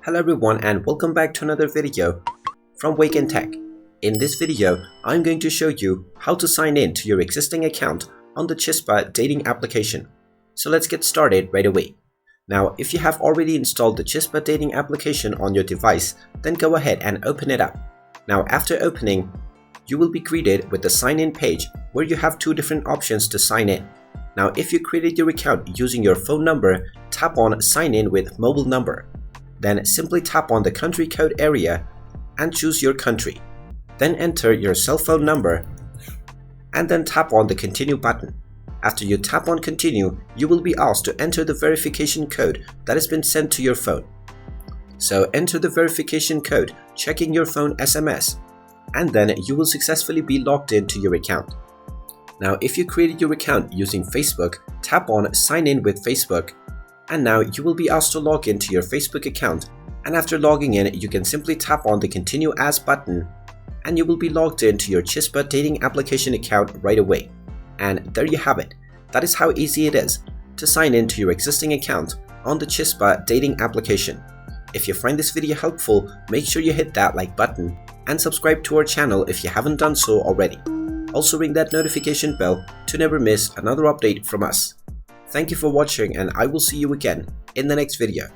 Hello everyone and welcome back to another video from Wake&Tech. In this video, I'm going to show you how to sign in to your existing account on the Chispa dating application. So let's get started right away. Now, if you have already installed the Chispa dating application on your device, then go ahead and open it up. Now, after opening, you will be greeted with the sign in page where you have two different options to sign in. Now, if you created your account using your phone number, tap on sign in with mobile number. Then simply tap on the country code area and choose your country. Then enter your cell phone number and then tap on the continue button. After you tap on continue, you will be asked to enter the verification code that has been sent to your phone. So enter the verification code checking your phone SMS and then you will successfully be logged into your account. Now, if you created your account using Facebook, tap on sign in with Facebook. And now you will be asked to log into your Facebook account, and after logging in you can simply tap on the continue as button and you will be logged into your Chispa dating application account right away. And there you have it. That is how easy it is to sign in to your existing account on the Chispa dating application. If you find this video helpful, make sure you hit that like button and subscribe to our channel if you haven't done so already. Also ring that notification bell to never miss another update from us. Thank you for watching and I will see you again in the next video.